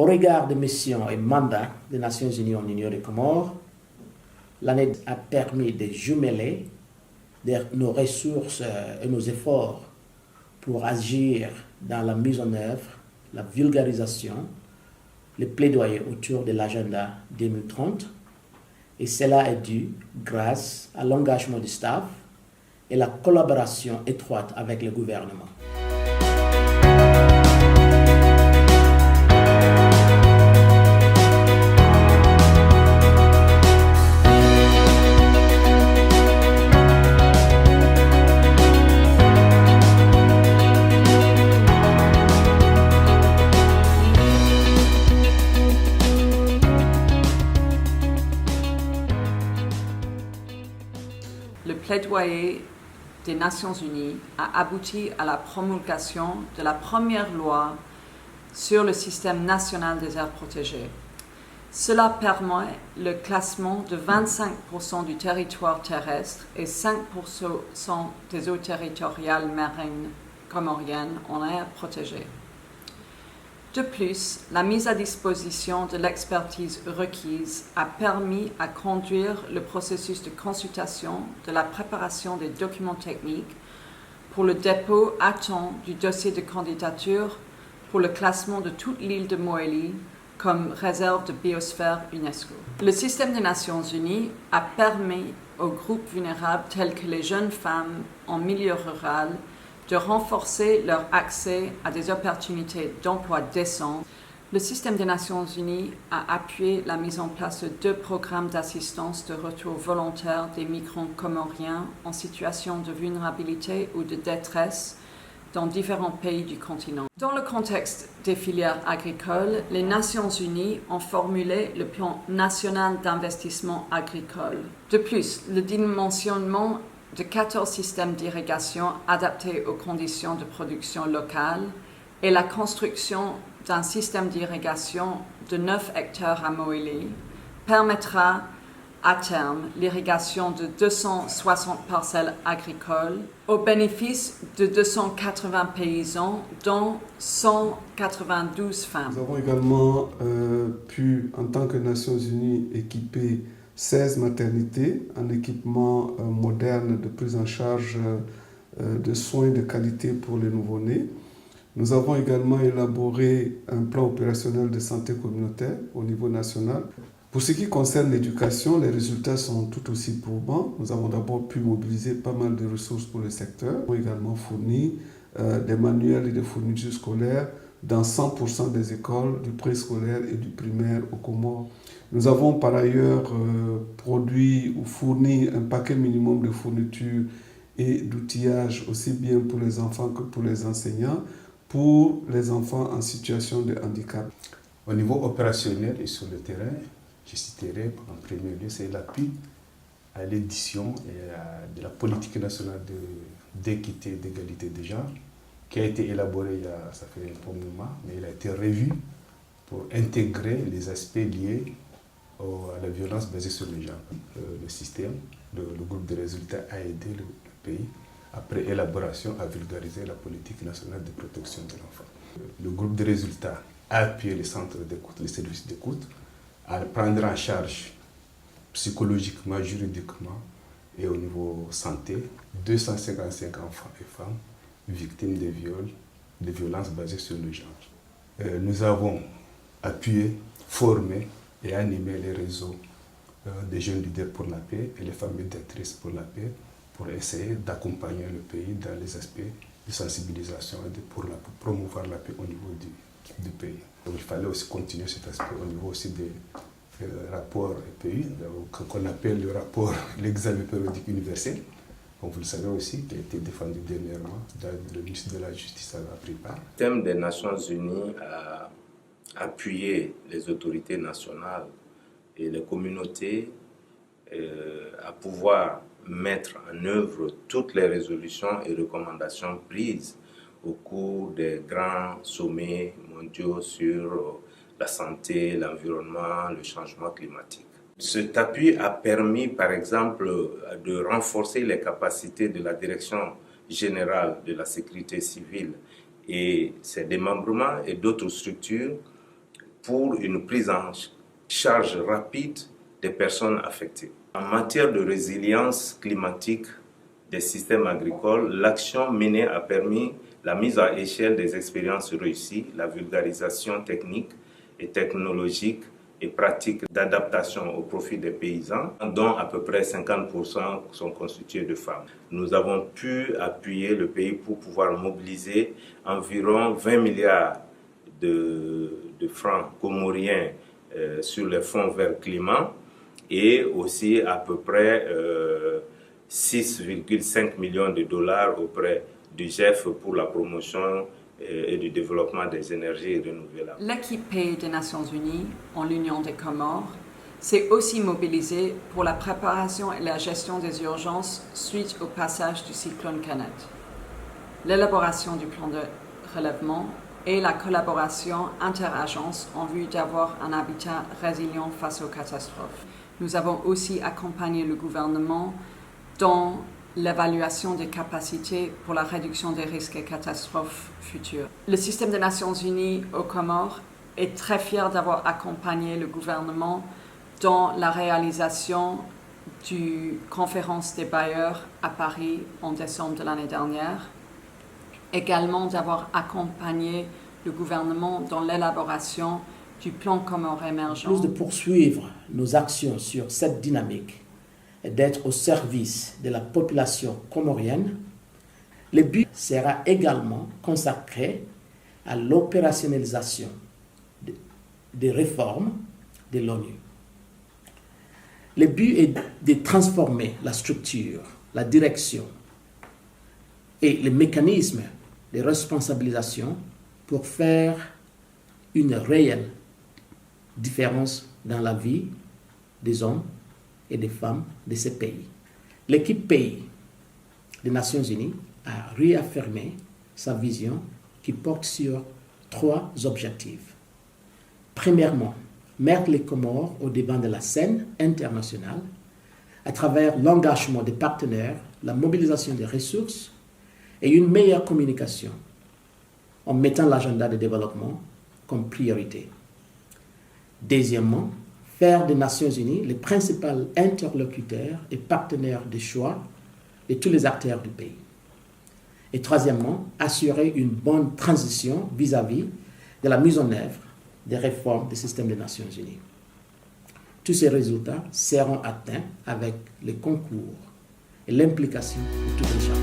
Au regard des missions et mandats des Nations Unies en Union des Comores, l'année a permis de jumeler nos ressources et nos efforts pour agir dans la mise en œuvre, la vulgarisation, le plaidoyer autour de l'agenda 2030. Et cela est dû grâce à l'engagement du staff et la collaboration étroite avec le gouvernement. Le plaidoyer des Nations Unies a abouti à la promulgation de la première loi sur le système national des aires protégées. Cela permet le classement de 25% du territoire terrestre et 5% des eaux territoriales marines comoriennes en aires protégées. De plus, la mise à disposition de l'expertise requise a permis à conduire le processus de consultation de la préparation des documents techniques pour le dépôt à temps du dossier de candidature pour le classement de toute l'île de Moélie comme réserve de biosphère UNESCO. Le système des Nations Unies a permis aux groupes vulnérables tels que les jeunes femmes en milieu rural de renforcer leur accès à des opportunités d'emploi décents. Le système des Nations Unies a appuyé la mise en place de 2 programmes d'assistance de retour volontaire des migrants comoriens en situation de vulnérabilité ou de détresse dans différents pays du continent. Dans le contexte des filières agricoles, les Nations Unies ont formulé le plan national d'investissement agricole. De plus, le dimensionnement de 14 systèmes d'irrigation adaptés aux conditions de production locales et la construction d'un système d'irrigation de 9 hectares à Moélie permettra à terme l'irrigation de 260 parcelles agricoles au bénéfice de 280 paysans, dont 192 femmes. Nous avons également pu, en tant que Nations Unies, équiper 16 maternités en équipement moderne de prise en charge de soins de qualité pour les nouveau-nés. Nous avons également élaboré un plan opérationnel de santé communautaire au niveau national. Pour ce qui concerne l'éducation, les résultats sont tout aussi probants. Nous avons d'abord pu mobiliser pas mal de ressources pour le secteur. Nous avons également fourni des manuels et des fournitures scolaires dans 100% des écoles du préscolaire et du primaire aux Comores. Nous avons par ailleurs produit ou fourni un paquet minimum de fournitures et d'outillage aussi bien pour les enfants que pour les enseignants, pour les enfants en situation de handicap. Au niveau opérationnel et sur le terrain, je citerai en premier lieu, c'est l'appui à l'édition de la politique nationale d'équité et d'égalité des genres, qui a été élaborée ça fait un bon moment, mais elle a été revue pour intégrer les aspects liés à la violence basée sur les genres. Le système, le groupe de résultats a aidé le pays, après élaboration, à vulgariser la politique nationale de protection de l'enfant. Le groupe de résultats a appuyé les centres d'écoute, les services d'écoute, à prendre en charge psychologiquement, juridiquement et au niveau santé 255 enfants et femmes victimes de viols, de violences basées sur le genre. Nous avons appuyé, formé et animé les réseaux des jeunes leaders pour la paix et les femmes médiatrices pour la paix pour essayer d'accompagner le pays dans les aspects de sensibilisation et pour promouvoir la paix au niveau du pays. Donc il fallait aussi continuer cet aspect au niveau aussi des rapports pays, qu'on appelle le rapport l'examen périodique universel. Comme vous le savez aussi, qui a été défendu dernièrement, le ministre de la Justice a pris part. Le thème des Nations Unies a appuyé les autorités nationales et les communautés à pouvoir mettre en œuvre toutes les résolutions et recommandations prises au cours des grands sommets mondiaux sur la santé, l'environnement, le changement climatique. Cet appui a permis, par exemple, de renforcer les capacités de la Direction générale de la sécurité civile et ses démembrements et d'autres structures pour une prise en charge rapide des personnes affectées. En matière de résilience climatique des systèmes agricoles, l'action menée a permis la mise à échelle des expériences réussies, la vulgarisation technique et technologique et pratiques d'adaptation au profit des paysans, dont à peu près 50% sont constitués de femmes. Nous avons pu appuyer le pays pour pouvoir mobiliser environ 20 milliards de francs comoriens sur les fonds vert climat et aussi à peu près 6,5 millions de dollars auprès du GEF pour la promotion et du développement des énergies renouvelables. L'équipe pays des Nations Unies en l'Union des Comores s'est aussi mobilisée pour la préparation et la gestion des urgences suite au passage du cyclone Kenneth, l'élaboration du plan de relèvement et la collaboration interagences en vue d'avoir un habitat résilient face aux catastrophes. Nous avons aussi accompagné le gouvernement dans l'évaluation des capacités pour la réduction des risques et catastrophes futures. Le système des Nations Unies aux Comores est très fier d'avoir accompagné le gouvernement dans la réalisation du conférence des bailleurs à Paris en décembre de l'année dernière, également d'avoir accompagné le gouvernement dans l'élaboration du plan Comores émergent. Plus de poursuivre nos actions sur cette dynamique et d'être au service de la population comorienne, le but sera également consacré à l'opérationnalisation des réformes de l'ONU. Le but est de transformer la structure, la direction et les mécanismes de responsabilisation pour faire une réelle différence dans la vie des hommes et des femmes de ces pays. L'équipe pays des Nations Unies a réaffirmé sa vision qui porte sur 3 objectifs. Premièrement, mettre les Comores au devant de la scène internationale à travers l'engagement des partenaires, la mobilisation des ressources et une meilleure communication en mettant l'agenda de développement comme priorité. Deuxièmement, faire des Nations Unies les principaux interlocuteurs et partenaires de choix de tous les acteurs du pays. Et troisièmement, assurer une bonne transition vis-à-vis de la mise en œuvre des réformes du système des Nations Unies. Tous ces résultats seront atteints avec le concours et l'implication de tout un chacun.